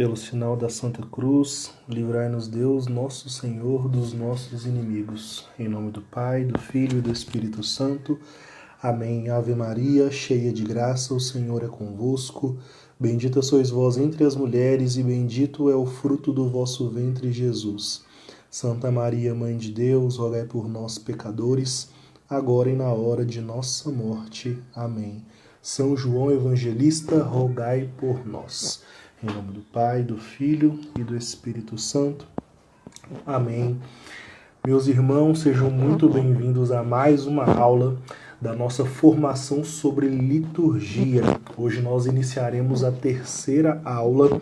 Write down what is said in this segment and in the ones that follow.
Pelo sinal da Santa Cruz, livrai-nos Deus, nosso Senhor, dos nossos inimigos. Em nome do Pai, do Filho e do Espírito Santo. Amém. Ave Maria, cheia de graça, o Senhor é convosco. Bendita sois vós entre as mulheres e bendito é o fruto do vosso ventre, Jesus. Santa Maria, Mãe de Deus, rogai por nós, pecadores, agora e na hora de nossa morte. Amém. São João Evangelista, rogai por nós. Em nome do Pai, do Filho e do Espírito Santo. Amém. Meus irmãos, sejam muito bem-vindos a mais uma aula da nossa formação sobre liturgia. Hoje nós iniciaremos a terceira aula.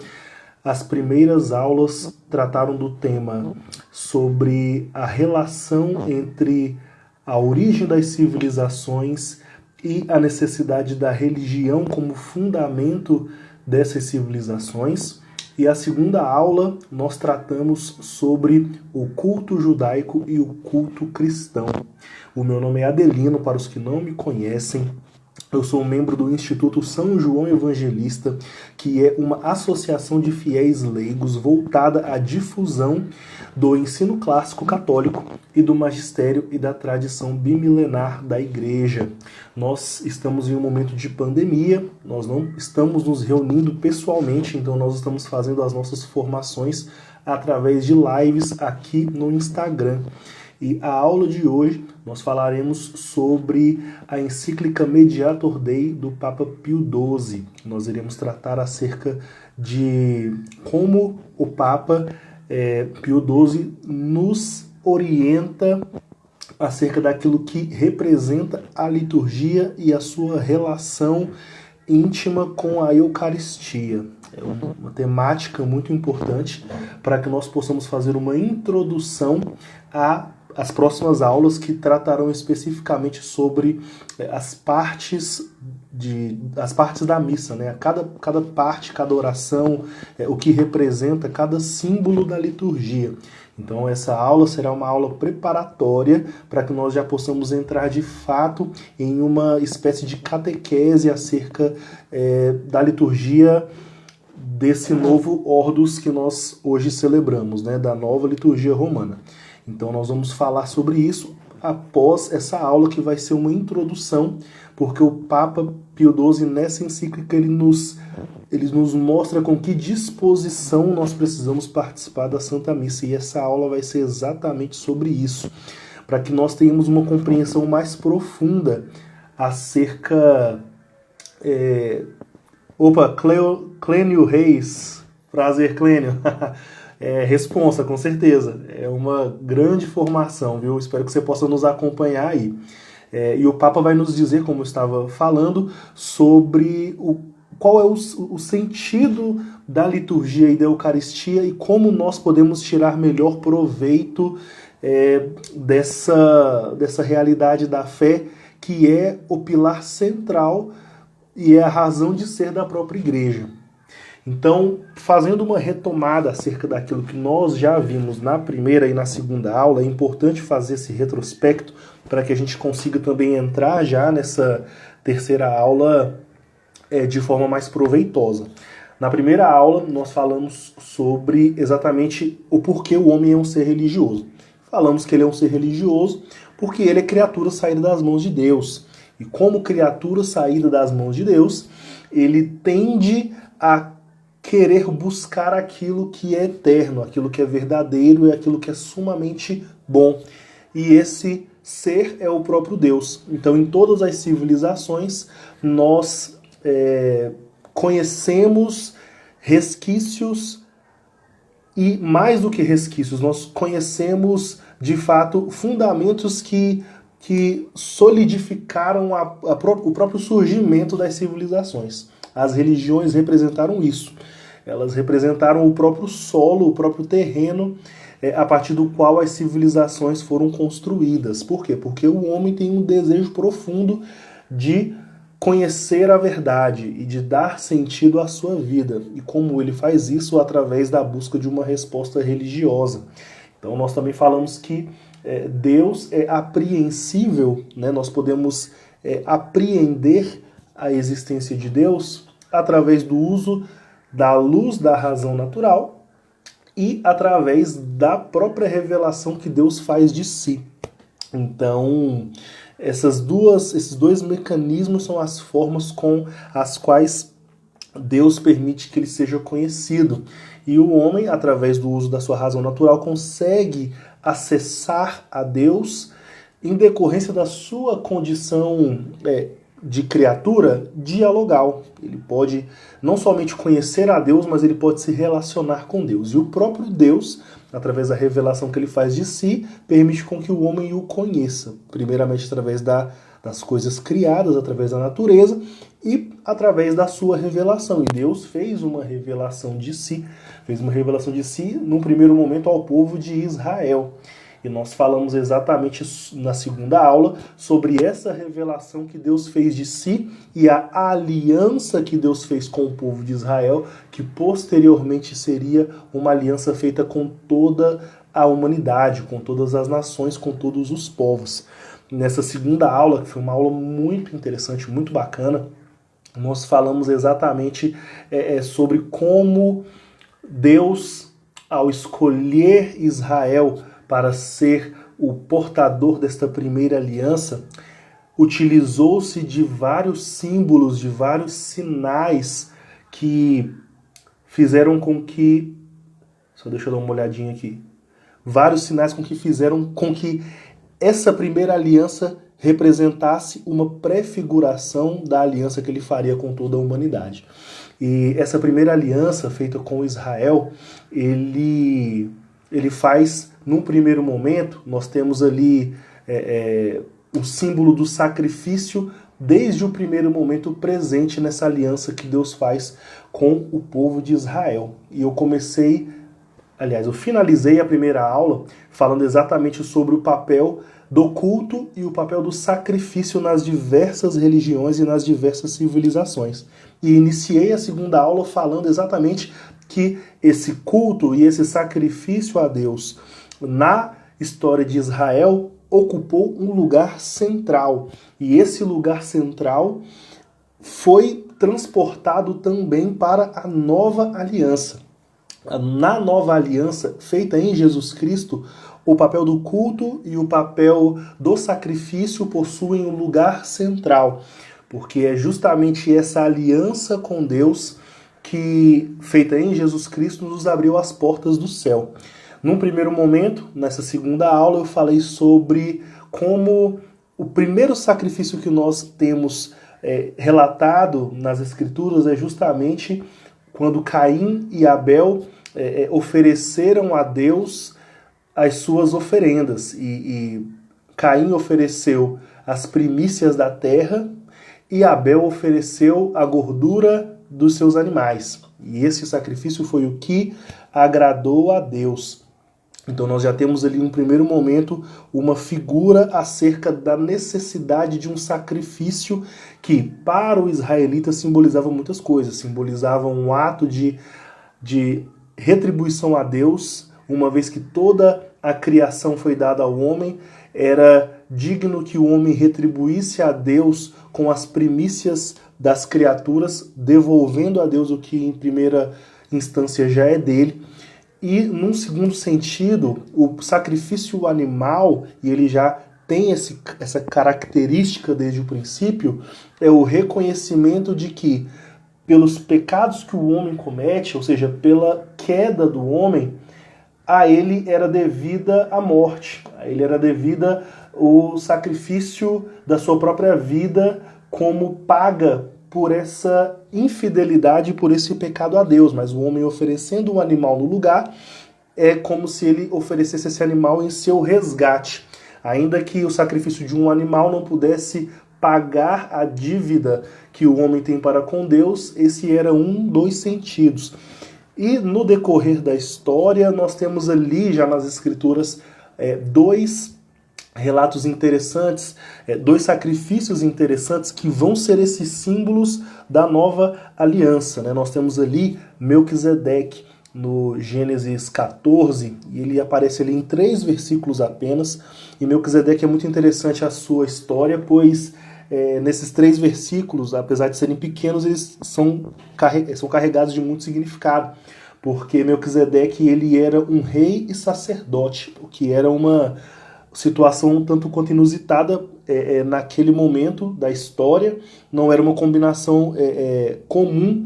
As primeiras aulas trataram do tema sobre a relação entre a origem das civilizações e a necessidade da religião como fundamento dessas civilizações. E a segunda aula nós tratamos sobre o culto judaico e o culto cristão. O meu nome é Adelino, para os que não me conhecem. Eu sou um membro do Instituto São João Evangelista, que é uma associação de fiéis leigos voltada à difusão do ensino clássico católico e do magistério e da tradição bimilenar da Igreja. Nós estamos em um momento de pandemia, nós não estamos nos reunindo pessoalmente, então nós estamos fazendo as nossas formações através de lives aqui no Instagram. E a aula de hoje nós falaremos sobre a encíclica Mediator Dei do Papa Pio XII. Nós iremos tratar acerca de como o Papa Pio XII nos orienta acerca daquilo que representa a liturgia e a sua relação íntima com a Eucaristia. É uma temática muito importante para que nós possamos fazer uma introdução às próximas aulas que tratarão especificamente sobre as partes da missa, né? Cada parte, cada oração, o que representa cada símbolo da liturgia. Então essa aula será uma aula preparatória para que nós já possamos entrar de fato em uma espécie de catequese acerca da liturgia desse novo Ordos que nós hoje celebramos, né? Da nova liturgia romana. Então nós vamos falar sobre isso após essa aula, que vai ser uma introdução, porque o Papa Pio XII, nessa encíclica, ele nos mostra com que disposição nós precisamos participar da Santa Missa. E essa aula vai ser exatamente sobre isso, para que nós tenhamos uma compreensão mais profunda acerca... Clênio Reis, prazer, Clênio. Responsa, com certeza. É uma grande formação, viu? Espero que você possa nos acompanhar aí. E o Papa vai nos dizer, como eu estava falando, sobre qual é o sentido da liturgia e da Eucaristia e como nós podemos tirar melhor proveito dessa realidade da fé, que é o pilar central e é a razão de ser da própria Igreja. Então, fazendo uma retomada acerca daquilo que nós já vimos na primeira e na segunda aula, é importante fazer esse retrospecto para que a gente consiga também entrar já nessa terceira aula de forma mais proveitosa. Na primeira aula, nós falamos sobre exatamente o porquê o homem é um ser religioso. Falamos que ele é um ser religioso porque ele é criatura saída das mãos de Deus. E como criatura saída das mãos de Deus, ele tende a querer buscar aquilo que é eterno, aquilo que é verdadeiro e aquilo que é sumamente bom. E esse ser é o próprio Deus. Então, em todas as civilizações, nós conhecemos resquícios e, mais do que resquícios, nós conhecemos, de fato, fundamentos que solidificaram o próprio surgimento das civilizações. As religiões representaram isso. Elas representaram o próprio solo, o próprio terreno, a partir do qual as civilizações foram construídas. Por quê? Porque o homem tem um desejo profundo de conhecer a verdade e de dar sentido à sua vida. E como ele faz isso? Através da busca de uma resposta religiosa. Então nós também falamos que Deus é apreensível, né? Nós podemos apreender a existência de Deus através do uso da luz da razão natural e através da própria revelação que Deus faz de si. Então, esses dois mecanismos são as formas com as quais Deus permite que ele seja conhecido. E o homem, através do uso da sua razão natural, consegue acessar a Deus em decorrência da sua condição de criatura dialogal. Ele pode não somente conhecer a Deus, mas ele pode se relacionar com Deus. E o próprio Deus, através da revelação que ele faz de si, permite com que o homem o conheça. Primeiramente através das coisas criadas, através da natureza e através da sua revelação. E Deus fez uma revelação de si, num primeiro momento ao povo de Israel. E nós falamos exatamente na segunda aula sobre essa revelação que Deus fez de si e a aliança que Deus fez com o povo de Israel, que posteriormente seria uma aliança feita com toda a humanidade, com todas as nações, com todos os povos. Nessa segunda aula, que foi uma aula muito interessante, muito bacana, nós falamos exatamente sobre como Deus, ao escolher Israel para ser o portador desta primeira aliança, utilizou-se de vários símbolos, de vários sinais que fizeram com que... Só deixa eu dar uma olhadinha aqui. Vários sinais que fizeram com que essa primeira aliança representasse uma prefiguração da aliança que ele faria com toda a humanidade. E essa primeira aliança feita com Israel, ele faz, num primeiro momento, nós temos ali o símbolo do sacrifício desde o primeiro momento presente nessa aliança que Deus faz com o povo de Israel. E eu finalizei a primeira aula falando exatamente sobre o papel do culto e o papel do sacrifício nas diversas religiões e nas diversas civilizações. E iniciei a segunda aula falando exatamente que esse culto e esse sacrifício a Deus na história de Israel ocupou um lugar central. E esse lugar central foi transportado também para a nova aliança. Na nova aliança feita em Jesus Cristo, o papel do culto e o papel do sacrifício possuem um lugar central, porque é justamente essa aliança com Deus que, feita em Jesus Cristo, nos abriu as portas do céu. Num primeiro momento, nessa segunda aula, eu falei sobre como o primeiro sacrifício que nós temos relatado nas Escrituras é justamente quando Caim e Abel ofereceram a Deus as suas oferendas. E Caim ofereceu as primícias da terra e Abel ofereceu a gordura dos seus animais. E esse sacrifício foi o que agradou a Deus. Então nós já temos ali, em primeiro momento, uma figura acerca da necessidade de um sacrifício que, para o israelita, simbolizava muitas coisas. Simbolizava um ato de retribuição a Deus, uma vez que toda a criação foi dada ao homem, era digno que o homem retribuísse a Deus com as primícias das criaturas, devolvendo a Deus o que em primeira instância já é dele. E, num segundo sentido, o sacrifício animal, e ele já tem essa característica desde o princípio, é o reconhecimento de que, pelos pecados que o homem comete, ou seja, pela queda do homem, a ele era devida a morte, a ele era devida o sacrifício da sua própria vida como paga por essa infidelidade, por esse pecado a Deus. Mas o homem oferecendo um animal no lugar é como se ele oferecesse esse animal em seu resgate. Ainda que o sacrifício de um animal não pudesse pagar a dívida que o homem tem para com Deus, esse era um dos sentidos. E no decorrer da história, nós temos ali, já nas Escrituras, dois relatos interessantes, dois sacrifícios interessantes que vão ser esses símbolos da nova aliança, né? Nós temos ali Melquisedeque no Gênesis 14, e ele aparece ali em 3 versículos apenas. E Melquisedeque é muito interessante a sua história, pois nesses 3 versículos, apesar de serem pequenos, eles são carregados de muito significado, porque Melquisedeque ele era um rei e sacerdote, o que era uma situação um tanto quanto inusitada naquele momento da história. Não era uma combinação comum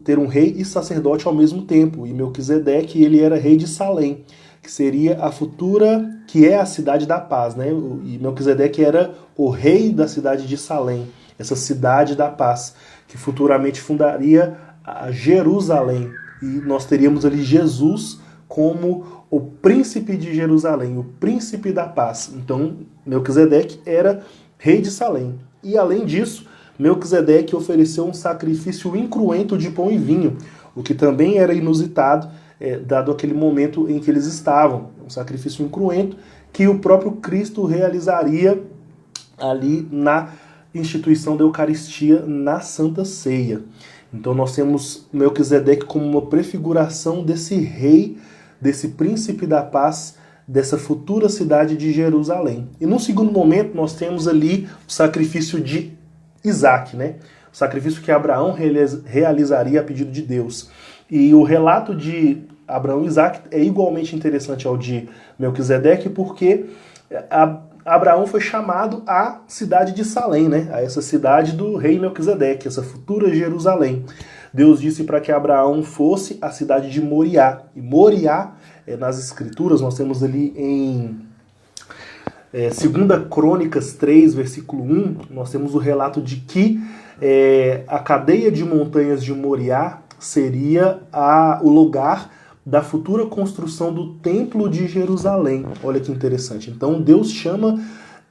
ter um rei e sacerdote ao mesmo tempo. E Melquisedeque ele era rei de Salém, que seria a futura, que é a cidade da paz, né? E Melquisedeque era o rei da cidade de Salém, essa cidade da paz, que futuramente fundaria a Jerusalém. E nós teríamos ali Jesus como o príncipe de Jerusalém, o príncipe da paz. Então, Melquisedeque era rei de Salém. E além disso, Melquisedeque ofereceu um sacrifício incruento de pão e vinho, o que também era inusitado, dado aquele momento em que eles estavam. Um sacrifício incruento que o próprio Cristo realizaria ali na instituição da Eucaristia, na Santa Ceia. Então nós temos Melquisedeque como uma prefiguração desse rei, desse príncipe da paz, dessa futura cidade de Jerusalém. E num segundo momento nós temos ali o sacrifício de Isaac, né? O sacrifício que Abraão realizaria a pedido de Deus. E o relato de Abraão e Isaac é igualmente interessante ao de Melquisedeque, porque Abraão foi chamado à cidade de Salém, né? A essa cidade do rei Melquisedeque, essa futura Jerusalém. Deus disse para que Abraão fosse à cidade de Moriá. E Moriá, nas Escrituras, nós temos ali em 2 Crônicas 3, versículo 1, nós temos o relato de que a cadeia de montanhas de Moriá seria o lugar da futura construção do Templo de Jerusalém. Olha que interessante. Então Deus chama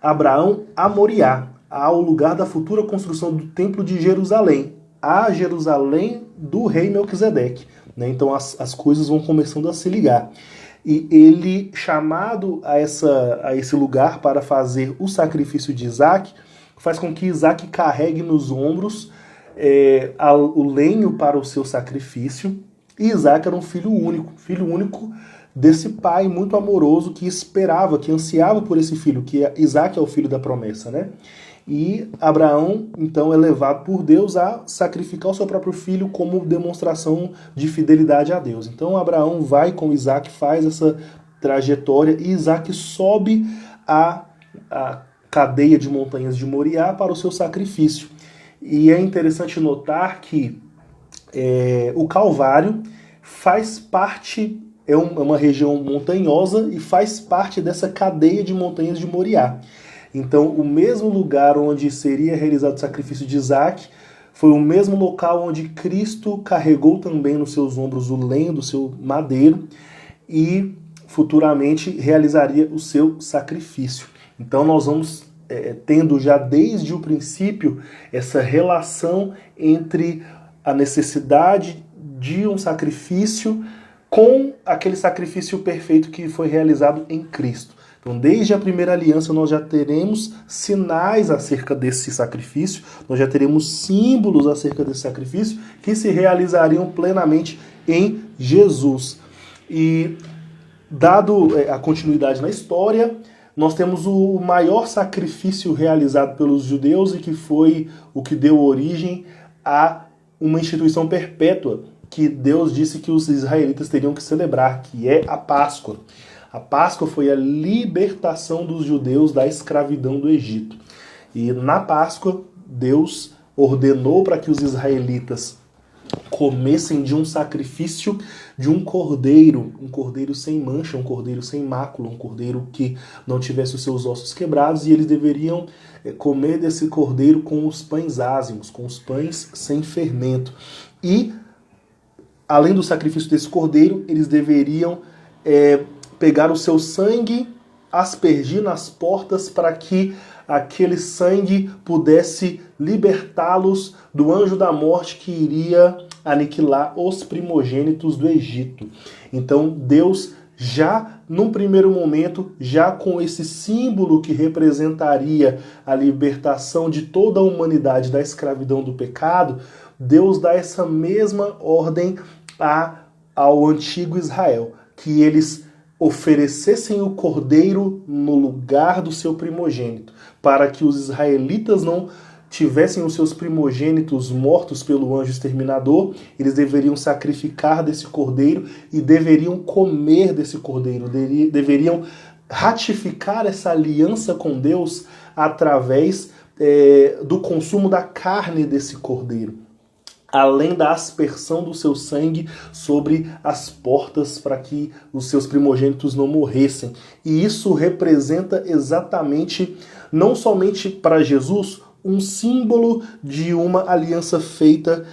Abraão a Moriá, ao lugar da futura construção do Templo de Jerusalém, a Jerusalém do rei Melquisedeque. Né? Então as coisas vão começando a se ligar. E ele, chamado a esse lugar para fazer o sacrifício de Isaac, faz com que Isaac carregue nos ombros o lenho para o seu sacrifício. E Isaac era um filho único desse pai muito amoroso que esperava, que ansiava por esse filho, que Isaac é o filho da promessa, né? E Abraão, então, é levado por Deus a sacrificar o seu próprio filho como demonstração de fidelidade a Deus. Então, Abraão vai com Isaac, faz essa trajetória, e Isaac sobe a cadeia de montanhas de Moriá para o seu sacrifício. E é interessante notar que o Calvário faz parte, é uma região montanhosa e faz parte dessa cadeia de montanhas de Moriá. Então, o mesmo lugar onde seria realizado o sacrifício de Isaac foi o mesmo local onde Cristo carregou também nos seus ombros o lenho do seu madeiro e futuramente realizaria o seu sacrifício. Então, nós vamos tendo já desde o princípio essa relação entre a necessidade de um sacrifício com aquele sacrifício perfeito que foi realizado em Cristo. Então, desde a primeira aliança, nós já teremos sinais acerca desse sacrifício, nós já teremos símbolos acerca desse sacrifício que se realizariam plenamente em Jesus. E, dado a continuidade na história, nós temos o maior sacrifício realizado pelos judeus e que foi o que deu origem a uma instituição perpétua que Deus disse que os israelitas teriam que celebrar, que é a Páscoa. A Páscoa foi a libertação dos judeus da escravidão do Egito. E na Páscoa, Deus ordenou para que os israelitas comessem de um sacrifício de um cordeiro sem mancha, um cordeiro sem mácula, um cordeiro que não tivesse os seus ossos quebrados, e eles deveriam comer desse cordeiro com os pães ázimos, com os pães sem fermento. E, além do sacrifício desse cordeiro, eles deveriam pegar o seu sangue, aspergir nas portas para que aquele sangue pudesse libertá-los do anjo da morte que iria aniquilar os primogênitos do Egito. Então Deus, já num primeiro momento, já com esse símbolo que representaria a libertação de toda a humanidade da escravidão do pecado, Deus dá essa mesma ordem ao antigo Israel, que eles oferecessem o cordeiro no lugar do seu primogênito, para que os israelitas não tivessem os seus primogênitos mortos pelo anjo exterminador, eles deveriam sacrificar desse cordeiro e deveriam comer desse cordeiro, deveriam ratificar essa aliança com Deus através do consumo da carne desse cordeiro, além da aspersão do seu sangue sobre as portas para que os seus primogênitos não morressem. E isso representa exatamente, não somente para Jesus, um símbolo de uma aliança feita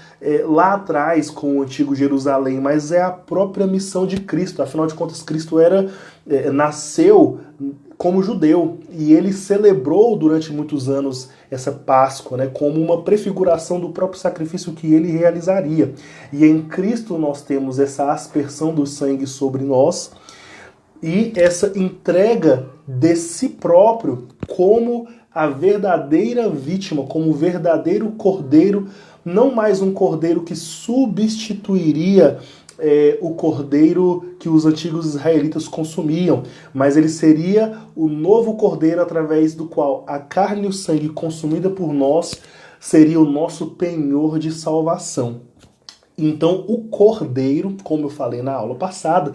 lá atrás com o antigo Jerusalém, mas é a própria missão de Cristo. Afinal de contas, Cristo nasceu como judeu e ele celebrou durante muitos anos essa Páscoa, né, como uma prefiguração do próprio sacrifício que ele realizaria. E em Cristo nós temos essa aspersão do sangue sobre nós e essa entrega de si próprio como a verdadeira vítima, como o verdadeiro cordeiro, não mais um cordeiro que substituiria o cordeiro que os antigos israelitas consumiam, mas ele seria o novo cordeiro através do qual a carne e o sangue consumida por nós seria o nosso penhor de salvação. Então o cordeiro, como eu falei na aula passada,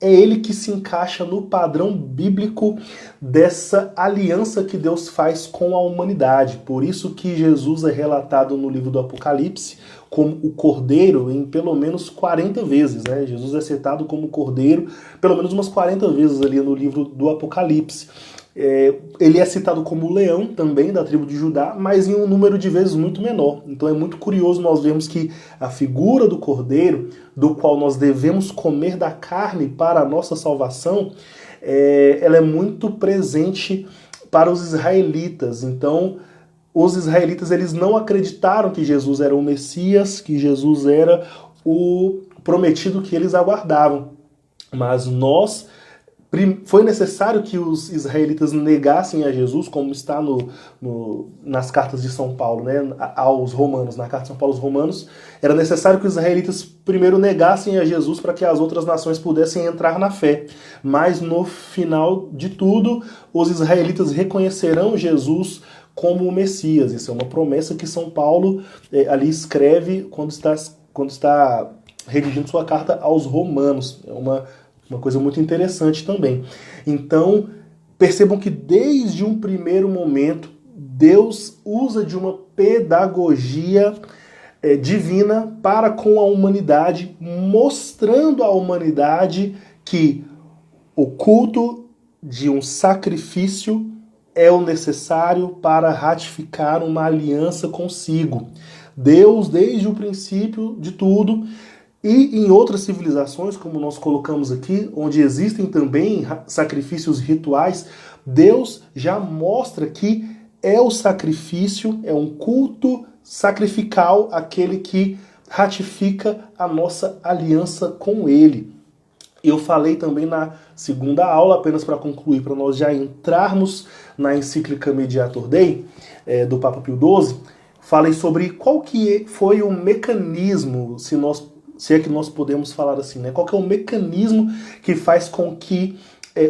é ele que se encaixa no padrão bíblico dessa aliança que Deus faz com a humanidade. Por isso que Jesus é relatado no livro do Apocalipse como o cordeiro em pelo menos 40 vezes, né? Jesus é citado como cordeiro pelo menos umas 40 vezes ali no livro do Apocalipse. Ele é citado como leão também da tribo de Judá, mas em um número de vezes muito menor. Então é muito curioso nós vermos que a figura do cordeiro, do qual nós devemos comer da carne para a nossa salvação, ela é muito presente para os israelitas. Então os israelitas eles não acreditaram que Jesus era o Messias, que Jesus era o prometido que eles aguardavam. Mas foi necessário que os israelitas negassem a Jesus, como está nas cartas de São Paulo, né, aos romanos, na carta de São Paulo aos romanos, era necessário que os israelitas primeiro negassem a Jesus para que as outras nações pudessem entrar na fé. Mas no final de tudo, os israelitas reconhecerão Jesus como o Messias. Isso é uma promessa que São Paulo ali escreve quando está redigindo sua carta aos romanos. É uma coisa muito interessante também. Então, percebam que desde um primeiro momento, Deus usa de uma pedagogia divina para com a humanidade, mostrando à humanidade que o culto de um sacrifício é o necessário para ratificar uma aliança consigo. Deus, desde o princípio de tudo, e em outras civilizações, como nós colocamos aqui, onde existem também sacrifícios rituais, Deus já mostra que é o sacrifício, é um culto sacrificial, aquele que ratifica a nossa aliança com Ele. Eu falei também na segunda aula, apenas para concluir, para nós já entrarmos na encíclica Mediator Dei, do Papa Pio XII, falei sobre qual que foi o mecanismo, se é que nós podemos falar assim, né? Qual que é o mecanismo que faz com que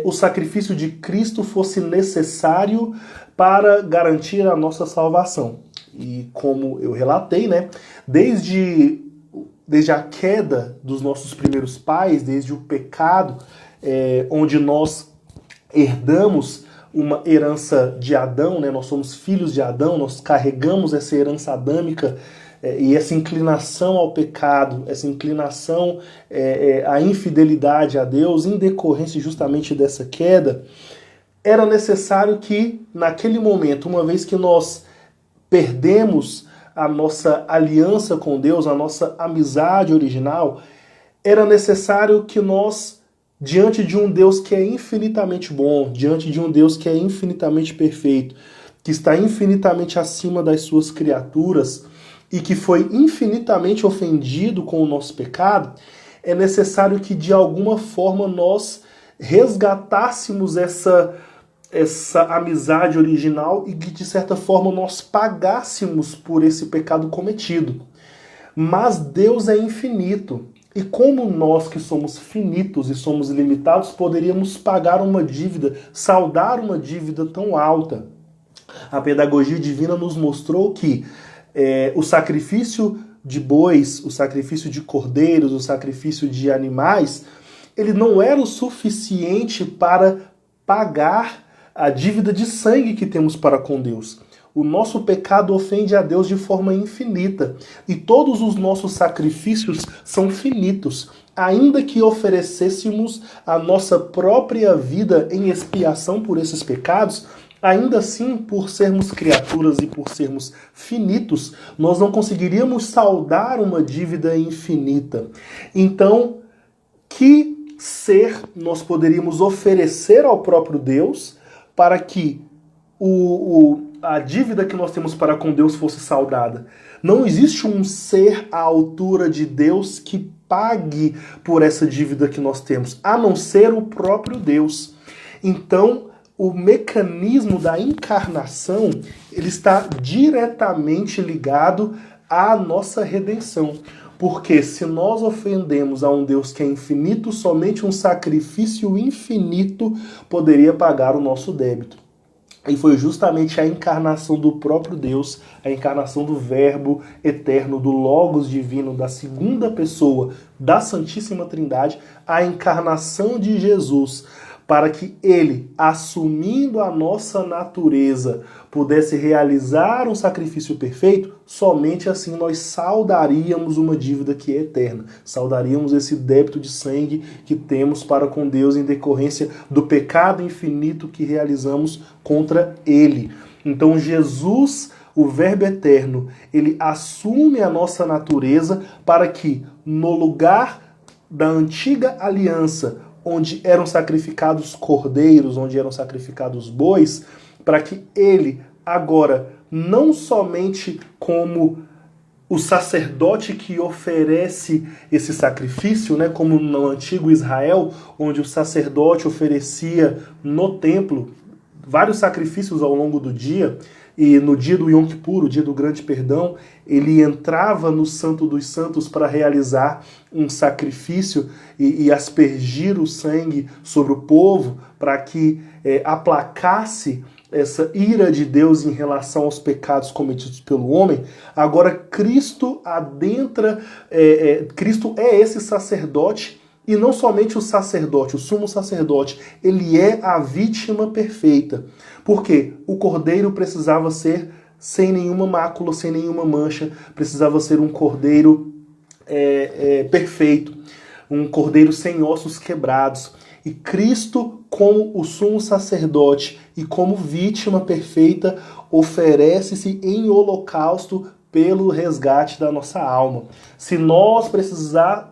o sacrifício de Cristo fosse necessário para garantir a nossa salvação. E como eu relatei, né? Desde a queda dos nossos primeiros pais, desde o pecado, onde nós herdamos uma herança de Adão, né? Nós somos filhos de Adão, nós carregamos essa herança adâmica e essa inclinação ao pecado, essa inclinação à infidelidade a Deus, em decorrência justamente dessa queda, era necessário que, naquele momento, uma vez que nós perdemos a nossa aliança com Deus, a nossa amizade original, era necessário que nós, diante de um Deus que é infinitamente bom, diante de um Deus que é infinitamente perfeito, que está infinitamente acima das suas criaturas e que foi infinitamente ofendido com o nosso pecado, é necessário que de alguma forma nós resgatássemos essa amizade original e que de certa forma nós pagássemos por esse pecado cometido. Mas Deus é infinito E como nós que somos finitos e somos limitados poderíamos pagar uma dívida, saldar uma dívida tão alta? A pedagogia divina nos mostrou que o sacrifício de bois, o sacrifício de cordeiros, o sacrifício de animais, ele não era o suficiente para pagar a dívida de sangue que temos para com Deus. O nosso pecado ofende a Deus de forma infinita e todos os nossos sacrifícios são finitos. Ainda que oferecêssemos a nossa própria vida em expiação por esses pecados, ainda assim, por sermos criaturas e por sermos finitos, nós não conseguiríamos saldar uma dívida infinita. Então, que ser nós poderíamos oferecer ao próprio Deus para que a dívida que nós temos para com Deus fosse saldada? Não existe um ser à altura de Deus que pague por essa dívida que nós temos, a não ser o próprio Deus. Então, o mecanismo da encarnação, ele está diretamente ligado à nossa redenção. Porque se nós ofendemos a um Deus que é infinito, somente um sacrifício infinito poderia pagar o nosso débito. E foi justamente a encarnação do próprio Deus, a encarnação do Verbo eterno, do Logos divino, da segunda pessoa da Santíssima Trindade, a encarnação de Jesus, para que ele, assumindo a nossa natureza, pudesse realizar um sacrifício perfeito. Somente assim nós saldaríamos uma dívida que é eterna, saldaríamos esse débito de sangue que temos para com Deus em decorrência do pecado infinito que realizamos contra ele. Então Jesus, o Verbo eterno, ele assume a nossa natureza para que, no lugar da antiga aliança, onde eram sacrificados cordeiros, onde eram sacrificados bois, para que ele agora, não somente como o sacerdote que oferece esse sacrifício, né, como no antigo Israel, onde o sacerdote oferecia no templo vários sacrifícios ao longo do dia, e no dia do Yom Kippur, o dia do grande perdão, ele entrava no Santo dos Santos para realizar um sacrifício e aspergir o sangue sobre o povo, para que aplacasse essa ira de Deus em relação aos pecados cometidos pelo homem. Agora Cristo adentra, Cristo é esse sacerdote, e não somente o sacerdote, o sumo sacerdote, ele é a vítima perfeita. Porque o cordeiro precisava ser sem nenhuma mácula, sem nenhuma mancha, precisava ser um cordeiro perfeito, um cordeiro sem ossos quebrados. E Cristo, como o sumo sacerdote e como vítima perfeita, oferece-se em holocausto pelo resgate da nossa alma. Se nós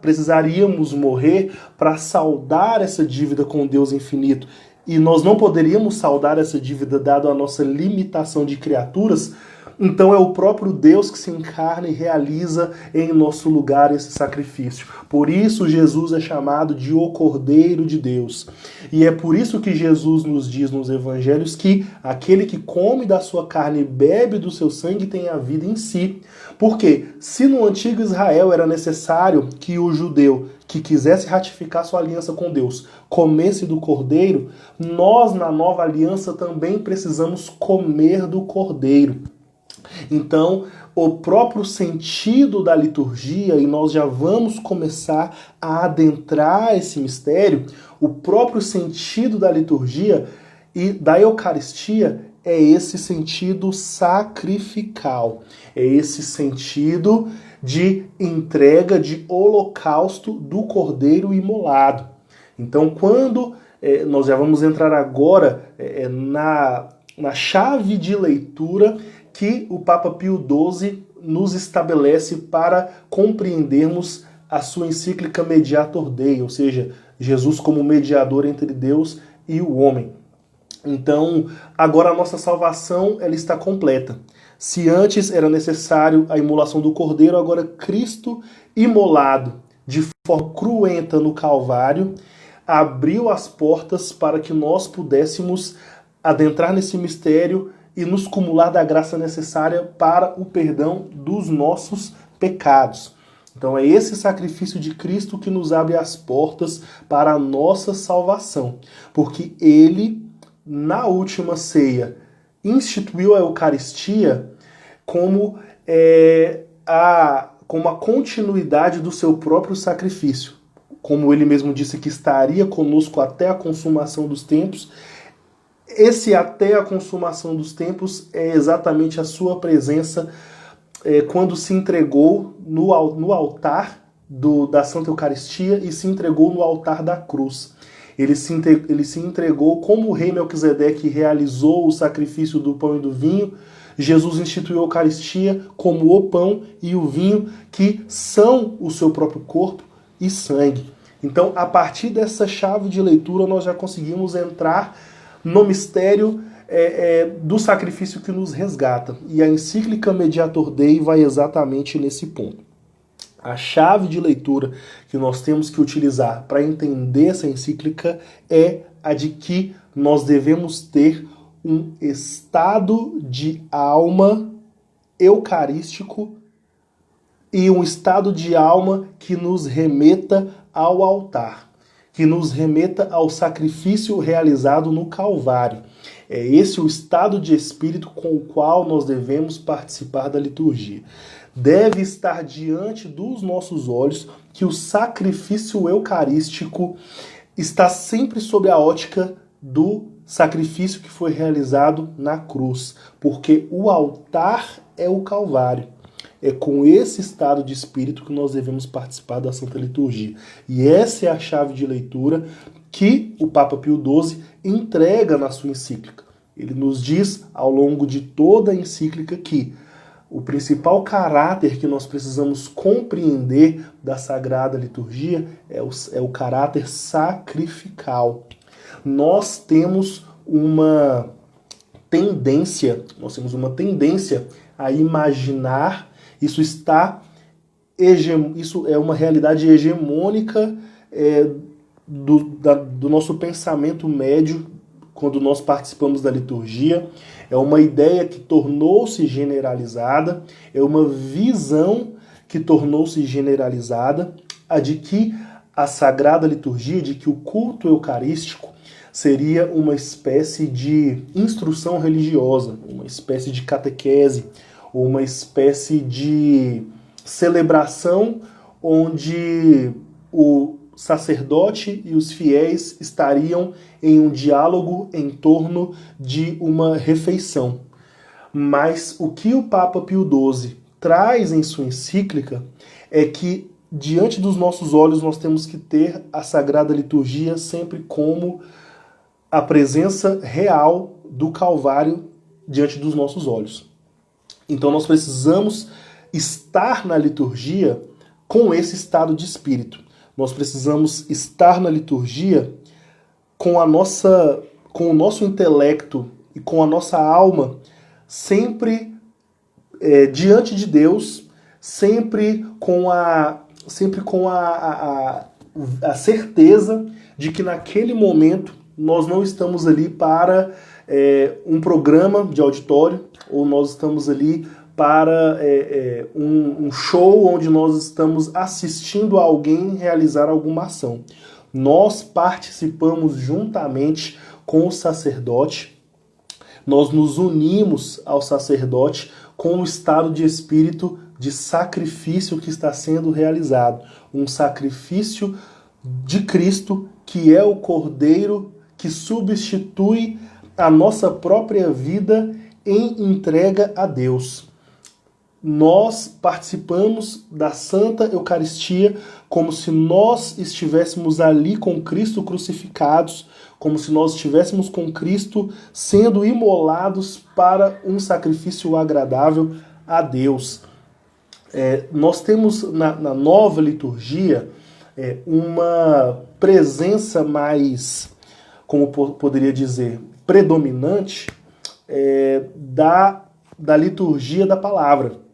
precisaríamos morrer para saldar essa dívida com Deus infinito, e nós não poderíamos saldar essa dívida dado a nossa limitação de criaturas, então é o próprio Deus que se encarna e realiza em nosso lugar esse sacrifício. Por isso Jesus é chamado de o Cordeiro de Deus. E é por isso que Jesus nos diz nos evangelhos que aquele que come da sua carne e bebe do seu sangue tem a vida em si. Porque se no antigo Israel era necessário que o judeu que quisesse ratificar sua aliança com Deus comesse do cordeiro, nós na nova aliança também precisamos comer do cordeiro. Então, o próprio sentido da liturgia, e nós já vamos começar a adentrar esse mistério, o próprio sentido da liturgia e da Eucaristia é esse sentido sacrificial, é esse sentido de entrega, de holocausto do cordeiro imolado. Então, quando nós já vamos entrar agora na chave de leitura que o Papa Pio XII nos estabelece para compreendermos a sua encíclica Mediator Dei, ou seja, Jesus como mediador entre Deus e o homem. Então, agora a nossa salvação ela está completa. Se antes era necessário a imolação do Cordeiro, agora Cristo imolado de forma cruenta no Calvário abriu as portas para que nós pudéssemos adentrar nesse mistério e nos cumular da graça necessária para o perdão dos nossos pecados. Então é esse sacrifício de Cristo que nos abre as portas para a nossa salvação, porque ele, na última ceia, instituiu a Eucaristia como como a continuidade do seu próprio sacrifício. Como ele mesmo disse que estaria conosco até a consumação dos tempos, esse até a consumação dos tempos é exatamente a sua presença quando se entregou no altar da Santa Eucaristia e se entregou no altar da cruz. Ele se entregou como o rei Melquisedeque realizou o sacrifício do pão e do vinho. Jesus instituiu a Eucaristia como o pão e o vinho, que são o seu próprio corpo e sangue. Então, a partir dessa chave de leitura, nós já conseguimos entrar no mistério do sacrifício que nos resgata. E a encíclica Mediator Dei vai exatamente nesse ponto. A chave de leitura que nós temos que utilizar para entender essa encíclica é a de que nós devemos ter um estado de alma eucarístico e um estado de alma que nos remeta ao altar, que nos remeta ao sacrifício realizado no Calvário. É esse o estado de espírito com o qual nós devemos participar da liturgia. Deve estar diante dos nossos olhos que o sacrifício eucarístico está sempre sob a ótica do sacrifício que foi realizado na cruz, porque o altar é o Calvário. É com esse estado de espírito que nós devemos participar da Santa Liturgia. E essa é a chave de leitura que o Papa Pio XII entrega na sua encíclica. Ele nos diz ao longo de toda a encíclica que o principal caráter que nós precisamos compreender da Sagrada Liturgia é o caráter sacrificial. Nós temos uma tendência a imaginar, isso é uma realidade hegemônica do nosso pensamento médio quando nós participamos da liturgia. É uma ideia que tornou-se generalizada, é uma visão que tornou-se generalizada, a de que a Sagrada Liturgia, de que o culto eucarístico seria uma espécie de instrução religiosa, uma espécie de catequese, ou uma espécie de celebração onde o sacerdote e os fiéis estariam em um diálogo em torno de uma refeição. Mas o que o Papa Pio XII traz em sua encíclica é que diante dos nossos olhos nós temos que ter a Sagrada Liturgia sempre como a presença real do Calvário diante dos nossos olhos. Então nós precisamos estar na liturgia com esse estado de espírito. Nós precisamos estar na liturgia com o nosso intelecto e com a nossa alma sempre diante de Deus, sempre com a certeza de que naquele momento nós não estamos ali para um programa de auditório, ou nós estamos ali para um show onde nós estamos assistindo a alguém realizar alguma ação. Nós participamos juntamente com o sacerdote, nós nos unimos ao sacerdote com o estado de espírito de sacrifício que está sendo realizado. Um sacrifício de Cristo, que é o Cordeiro que substitui a nossa própria vida em entrega a Deus. Nós participamos da Santa Eucaristia como se nós estivéssemos ali com Cristo crucificados, como se nós estivéssemos com Cristo sendo imolados para um sacrifício agradável a Deus. Nós temos na nova liturgia uma presença mais, como poderia dizer, predominante da liturgia da palavra.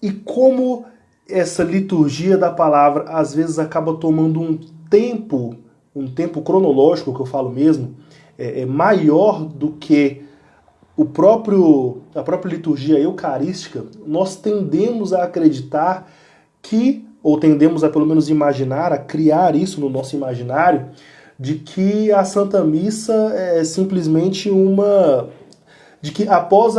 E como essa liturgia da palavra às vezes acaba tomando um tempo cronológico, que eu falo mesmo, maior do que a própria liturgia eucarística, nós tendemos a acreditar ou tendemos a pelo menos imaginar, a criar isso no nosso imaginário, de que a Santa Missa é simplesmente de que após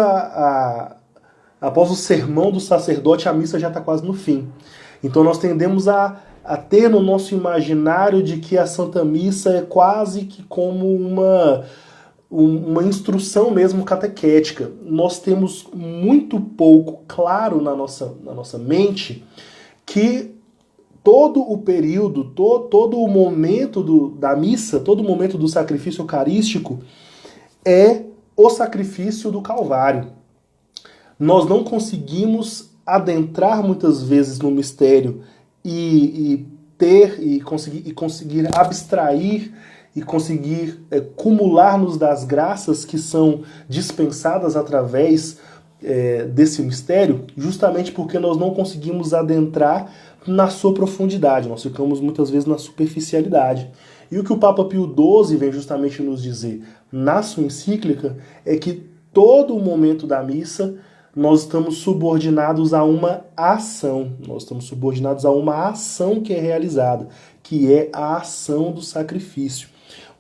o sermão do sacerdote, a missa já está quase no fim. Então nós tendemos a ter no nosso imaginário de que a Santa Missa é quase que como uma instrução mesmo catequética. Nós temos muito pouco claro na nossa mente que todo o período, todo o momento da missa, todo o momento do sacrifício eucarístico é o sacrifício do Calvário. Nós não conseguimos adentrar muitas vezes no mistério e conseguir abstrair e conseguir cumular-nos das graças que são dispensadas através desse mistério, justamente porque nós não conseguimos adentrar na sua profundidade, nós ficamos muitas vezes na superficialidade. E o que o Papa Pio XII vem justamente nos dizer na sua encíclica é que todo o momento da missa nós estamos subordinados a uma ação, nós estamos subordinados a uma ação que é realizada, que é a ação do sacrifício.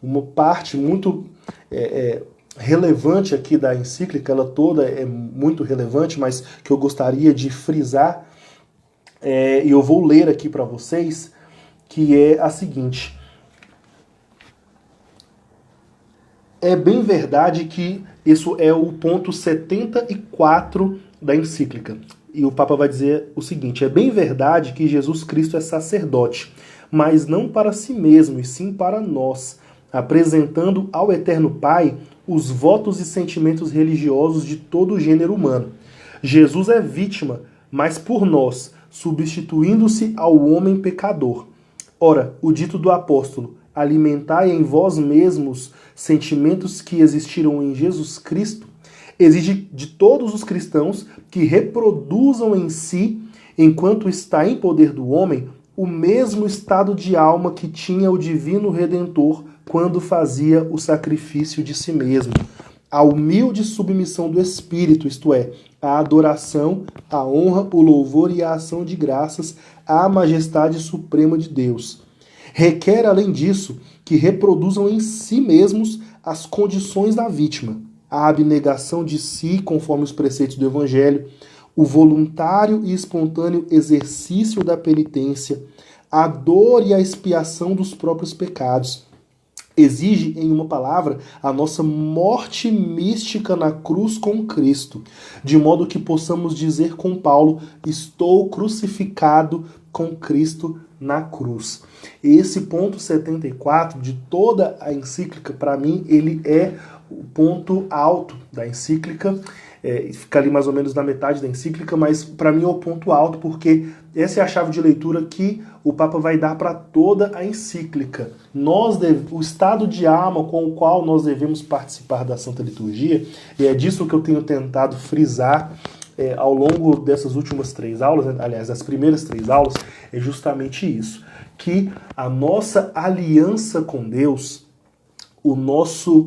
Uma parte muito relevante aqui da encíclica, ela toda é muito relevante, mas que eu gostaria de frisar, e eu vou ler aqui para vocês, que é a seguinte: é bem verdade que isso é o ponto 74 da encíclica. E o Papa vai dizer o seguinte: é bem verdade que Jesus Cristo é sacerdote, mas não para si mesmo, e sim para nós, apresentando ao Eterno Pai os votos e sentimentos religiosos de todo o gênero humano. Jesus é vítima, mas por nós, substituindo-se ao homem pecador. Ora, o dito do apóstolo: alimentai em vós mesmos sentimentos que existiram em Jesus Cristo, exige de todos os cristãos que reproduzam em si, enquanto está em poder do homem, o mesmo estado de alma que tinha o divino Redentor quando fazia o sacrifício de si mesmo. A humilde submissão do Espírito, isto é, a adoração, a honra, o louvor e a ação de graças à majestade suprema de Deus. Requer, além disso, que reproduzam em si mesmos as condições da vítima, a abnegação de si, conforme os preceitos do Evangelho, o voluntário e espontâneo exercício da penitência, a dor e a expiação dos próprios pecados. Exige, em uma palavra, a nossa morte mística na cruz com Cristo, de modo que possamos dizer com Paulo: estou crucificado com Cristo na cruz. Esse ponto 74 de toda a encíclica, para mim, ele é o ponto alto da encíclica. Fica ali mais ou menos na metade da encíclica, mas para mim é o ponto alto, porque essa é a chave de leitura que o Papa vai dar para toda a encíclica. O estado de alma com o qual nós devemos participar da Santa Liturgia, e é disso que eu tenho tentado frisar ao longo dessas últimas 3 aulas, aliás, as primeiras 3 aulas, é justamente isso, que a nossa aliança com Deus,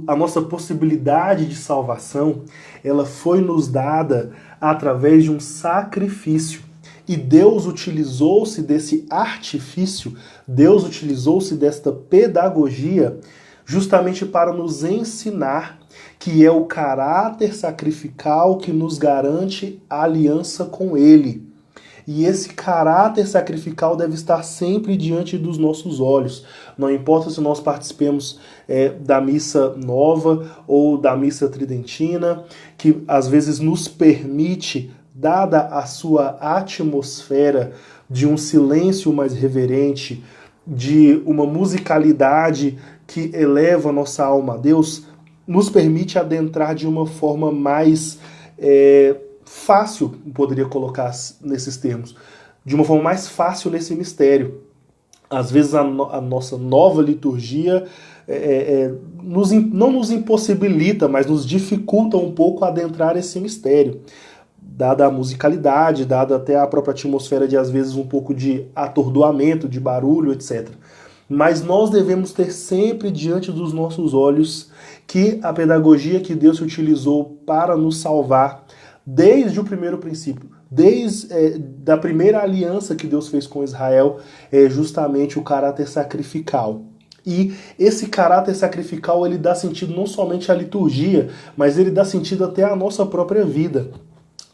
a nossa possibilidade de salvação, ela foi nos dada através de um sacrifício. E Deus utilizou-se desse artifício, Deus utilizou-se desta pedagogia justamente para nos ensinar que é o caráter sacrificial que nos garante a aliança com Ele. E esse caráter sacrificial deve estar sempre diante dos nossos olhos. Não importa se nós participemos da missa nova ou da missa tridentina, que às vezes nos permite, dada a sua atmosfera de um silêncio mais reverente, de uma musicalidade que eleva a nossa alma a Deus, nos permite adentrar de uma forma mais fácil, poderia colocar nesses termos, de uma forma mais fácil nesse mistério. Às vezes a nossa nova liturgia não nos impossibilita, mas nos dificulta um pouco adentrar esse mistério, dada a musicalidade, dada até a própria atmosfera de às vezes um pouco de atordoamento, de barulho, etc. Mas nós devemos ter sempre diante dos nossos olhos que a pedagogia que Deus utilizou para nos salvar desde o primeiro princípio, desde da primeira aliança que Deus fez com Israel, é justamente o caráter sacrificial. E esse caráter sacrificial, ele dá sentido não somente à liturgia, mas ele dá sentido até à nossa própria vida.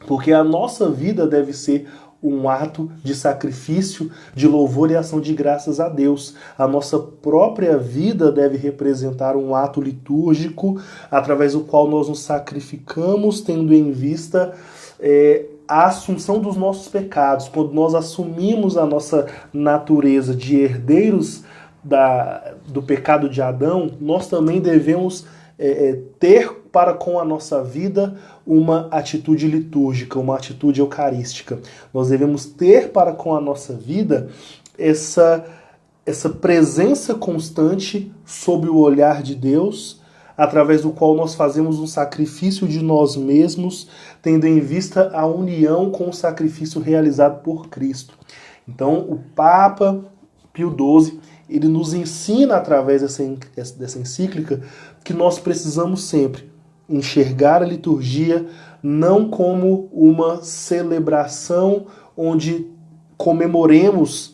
Porque a nossa vida deve ser um ato de sacrifício, de louvor e ação de graças a Deus. A nossa própria vida deve representar um ato litúrgico através do qual nós nos sacrificamos, tendo em vista a assunção dos nossos pecados. Quando nós assumimos a nossa natureza de herdeiros do pecado de Adão, nós também devemos ter para com a nossa vida uma atitude litúrgica, uma atitude eucarística. Nós devemos ter para com a nossa vida essa presença constante sob o olhar de Deus, através do qual nós fazemos um sacrifício de nós mesmos, tendo em vista a união com o sacrifício realizado por Cristo. Então, o Papa Pio XII, ele nos ensina, através dessa encíclica, que nós precisamos sempre enxergar a liturgia não como uma celebração onde comemoremos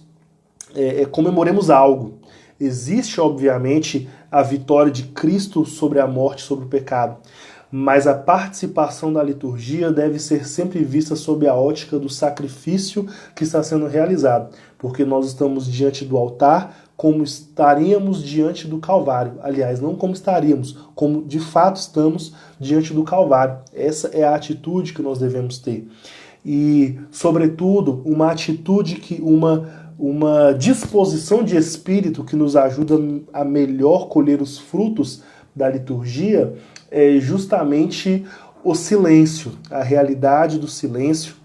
algo. Existe, obviamente, a vitória de Cristo sobre a morte, sobre o pecado, mas a participação da liturgia deve ser sempre vista sob a ótica do sacrifício que está sendo realizado, porque nós estamos diante do altar como estaríamos diante do Calvário. Aliás, não como estaríamos, como de fato estamos diante do Calvário. Essa é a atitude que nós devemos ter. E, sobretudo, uma atitude uma disposição de espírito que nos ajuda a melhor colher os frutos da liturgia é justamente o silêncio, a realidade do silêncio.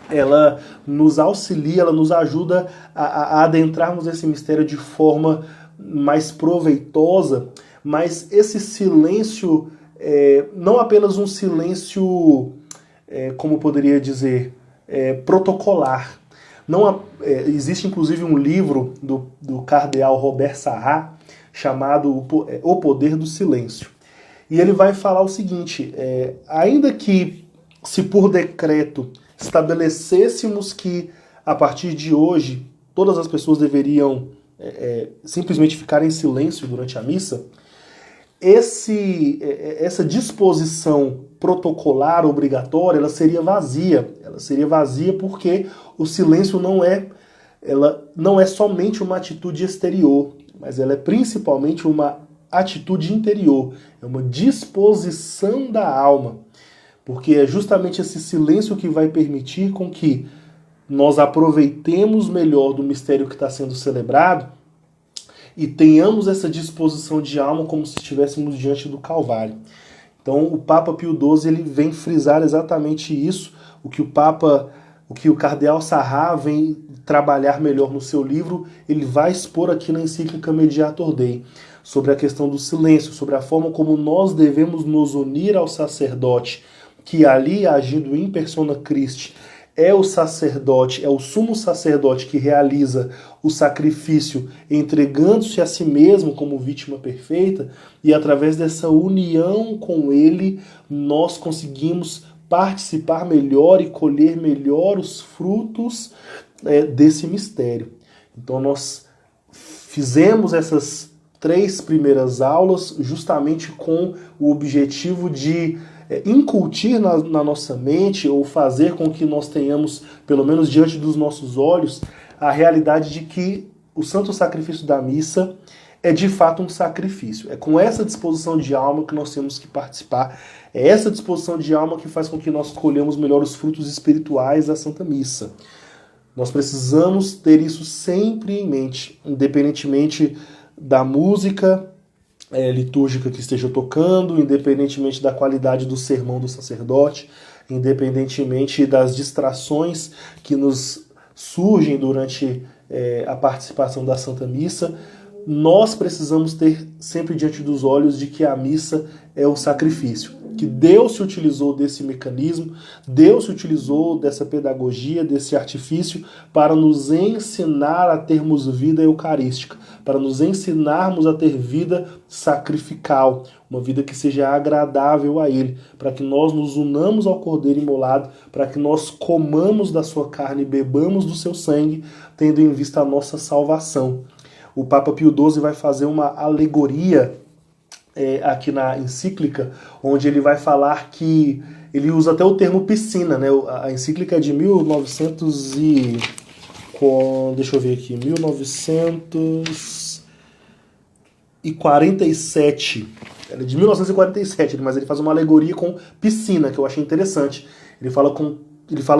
Ela nos auxilia, ela nos ajuda a adentrarmos esse mistério de forma mais proveitosa, mas esse silêncio não apenas um silêncio, como poderia dizer, protocolar. Existe inclusive um livro do cardeal Robert Sarrat chamado O Poder do Silêncio. E ele vai falar o seguinte, ainda que se por decreto estabelecêssemos que a partir de hoje todas as pessoas deveriam simplesmente ficar em silêncio durante a missa, essa disposição protocolar obrigatória, ela seria vazia. Ela seria vazia porque o silêncio não é somente uma atitude exterior, mas ela é principalmente uma atitude interior, é uma disposição da alma, porque é justamente esse silêncio que vai permitir com que nós aproveitemos melhor do mistério que está sendo celebrado e tenhamos essa disposição de alma como se estivéssemos diante do Calvário. Então o Papa Pio XII ele vem frisar exatamente isso, o que o cardeal Sarrat vem trabalhar melhor no seu livro, ele vai expor aqui na encíclica Mediator Dei, sobre a questão do silêncio, sobre a forma como nós devemos nos unir ao sacerdote, que ali, agindo em persona Christi, é o sacerdote, é o sumo sacerdote que realiza o sacrifício, entregando-se a si mesmo como vítima perfeita, e através dessa união com ele, nós conseguimos participar melhor e colher melhor os frutos desse mistério. Então nós fizemos essas 3 primeiras aulas justamente com o objetivo de incutir na nossa mente ou fazer com que nós tenhamos, pelo menos diante dos nossos olhos, a realidade de que o santo sacrifício da missa é de fato um sacrifício. É com essa disposição de alma que nós temos que participar. É essa disposição de alma que faz com que nós colhamos melhor os frutos espirituais da Santa Missa. Nós precisamos ter isso sempre em mente, independentemente da música litúrgica que esteja tocando, independentemente da qualidade do sermão do sacerdote, independentemente das distrações que nos surgem durante a participação da Santa Missa. nós precisamos ter sempre diante dos olhos de que a missa é o sacrifício. Que Deus se utilizou desse mecanismo, Deus se utilizou dessa pedagogia, desse artifício para nos ensinar a termos vida eucarística, para nos ensinarmos a ter vida sacrificial, uma vida que seja agradável a Ele, para que nós nos unamos ao Cordeiro imolado, para que nós comamos da sua carne e bebamos do seu sangue, tendo em vista a nossa salvação. O Papa Pio XII vai fazer uma alegoria aqui na encíclica, onde ele vai falar que ele usa até o termo piscina, né? A encíclica é de 1947. Ela é de 1947, mas ele faz uma alegoria com piscina, que eu achei interessante. Ele fala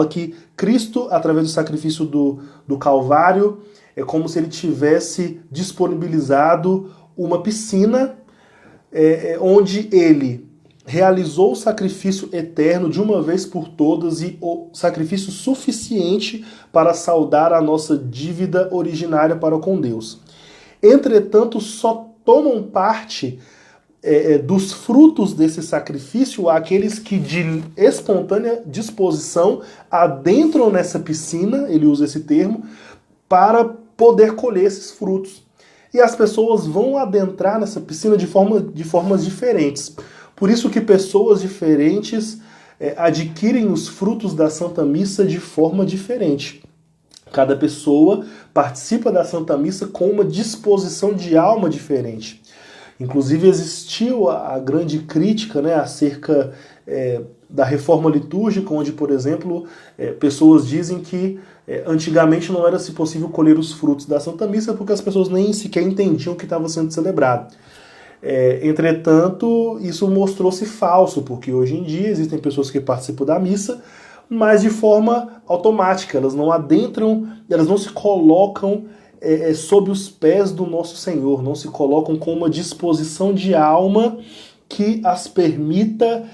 que Cristo, através do sacrifício do Calvário, é como se ele tivesse disponibilizado uma piscina onde ele realizou o sacrifício eterno de uma vez por todas e o sacrifício suficiente para saldar a nossa dívida originária para com Deus. Entretanto, só tomam parte dos frutos desse sacrifício aqueles que de espontânea disposição adentram nessa piscina, ele usa esse termo, para poder colher esses frutos. E as pessoas vão adentrar nessa piscina de formas diferentes. Por isso que pessoas diferentes adquirem os frutos da Santa Missa de forma diferente. Cada pessoa participa da Santa Missa com uma disposição de alma diferente. Inclusive existiu a grande crítica, né, acerca da reforma litúrgica, onde, por exemplo, pessoas dizem que antigamente não era possível colher os frutos da Santa Missa porque as pessoas nem sequer entendiam o que estava sendo celebrado. Entretanto, isso mostrou-se falso, porque hoje em dia existem pessoas que participam da missa, mas de forma automática, elas não adentram, elas não se colocam sob os pés do nosso Senhor, não se colocam com uma disposição de alma que as permita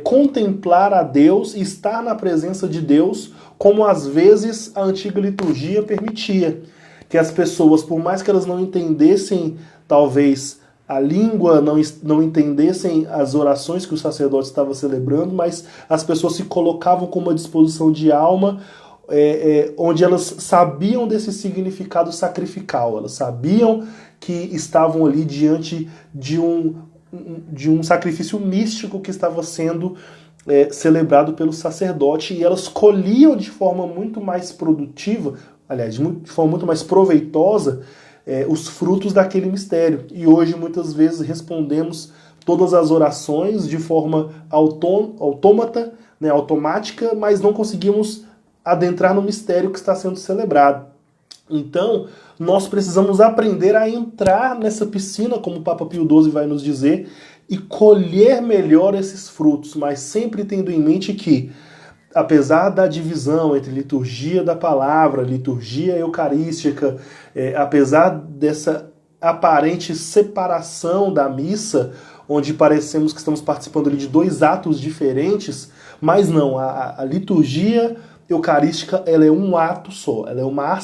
contemplar a Deus e estar na presença de Deus, como às vezes a antiga liturgia permitia. Que as pessoas, por mais que elas não entendessem, talvez, a língua, não entendessem as orações que o sacerdote estava celebrando, mas as pessoas se colocavam com uma disposição de alma, onde elas sabiam desse significado sacrificial, elas sabiam que estavam ali diante de um sacrifício místico que estava sendo celebrado pelo sacerdote, e elas colhiam de forma muito mais produtiva, aliás, de forma muito mais proveitosa, os frutos daquele mistério. E hoje, muitas vezes, respondemos todas as orações de forma autômata, né, automática, mas não conseguimos adentrar no mistério que está sendo celebrado. Então, nós precisamos aprender a entrar nessa piscina, como o Papa Pio XII vai nos dizer, e colher melhor esses frutos, mas sempre tendo em mente que, apesar da divisão entre liturgia da palavra, liturgia eucarística, apesar dessa aparente separação da missa, onde parecemos que estamos participando ali de dois atos diferentes, mas não, a liturgia eucarística, ela é um ato só, ela é uma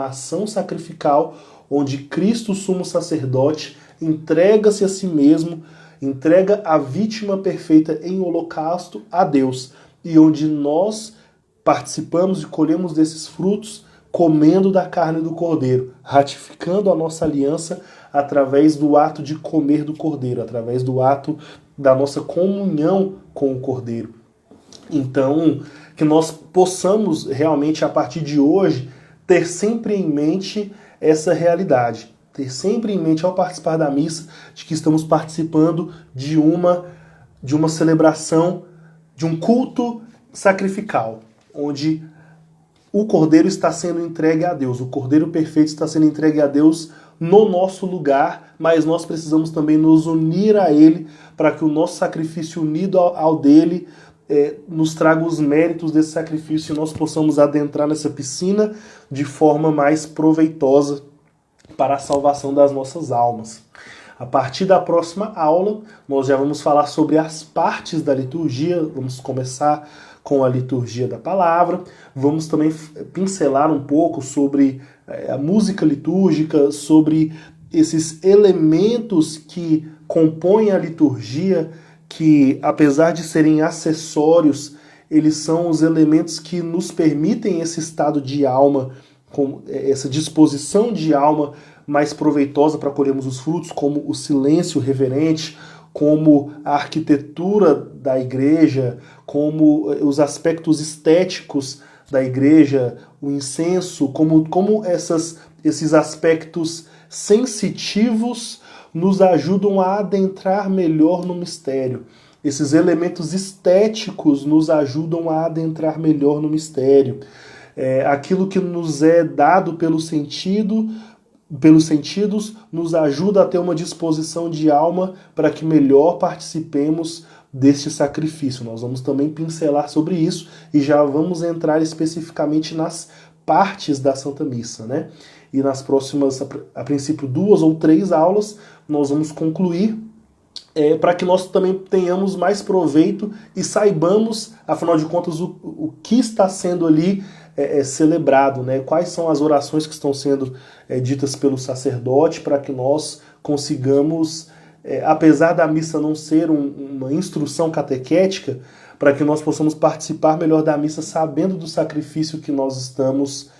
ação sacrificial, onde Cristo, sumo sacerdote, entrega-se a si mesmo, entrega a vítima perfeita em holocausto a Deus, e onde nós participamos e colhemos desses frutos, comendo da carne do Cordeiro, ratificando a nossa aliança através do ato de comer do Cordeiro, através do ato da nossa comunhão com o Cordeiro. Então, que nós possamos realmente, a partir de hoje, ter sempre em mente essa realidade. Ter sempre em mente, ao participar da missa, de que estamos participando de uma celebração, de um culto sacrificial, onde o Cordeiro está sendo entregue a Deus, o Cordeiro perfeito está sendo entregue a Deus no nosso lugar, mas nós precisamos também nos unir a Ele para que o nosso sacrifício unido ao dele nos traga os méritos desse sacrifício e nós possamos adentrar nessa piscina de forma mais proveitosa para a salvação das nossas almas. A partir da próxima aula, nós já vamos falar sobre as partes da liturgia, vamos começar com a liturgia da palavra, vamos também pincelar um pouco sobre a música litúrgica, sobre esses elementos que compõem a liturgia, que apesar de serem acessórios, eles são os elementos que nos permitem esse estado de alma, com essa disposição de alma mais proveitosa para colhermos os frutos, como o silêncio reverente, como a arquitetura da igreja, como os aspectos estéticos da igreja, o incenso, como esses aspectos sensitivos nos ajudam a adentrar melhor no mistério. Esses elementos estéticos nos ajudam a adentrar melhor no mistério. Aquilo que nos é dado pelos sentidos nos ajuda a ter uma disposição de alma para que melhor participemos deste sacrifício. Nós vamos também pincelar sobre isso e já vamos entrar especificamente nas partes da Santa Missa, né? E nas próximas, a princípio, 2 ou 3 aulas, nós vamos concluir para que nós também tenhamos mais proveito e saibamos, afinal de contas, o que está sendo ali celebrado, né? Quais são as orações que estão sendo ditas pelo sacerdote, para que nós consigamos, apesar da missa não ser uma instrução catequética, para que nós possamos participar melhor da missa sabendo do sacrifício que nós estamos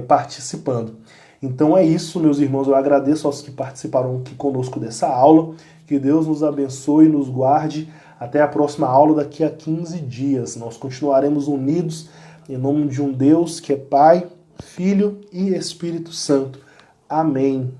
participando. Então é isso, meus irmãos, eu agradeço aos que participaram aqui conosco dessa aula, que Deus nos abençoe e nos guarde. Até a próxima aula daqui a 15 dias. Nós continuaremos unidos em nome de um Deus que é Pai, Filho e Espírito Santo. Amém.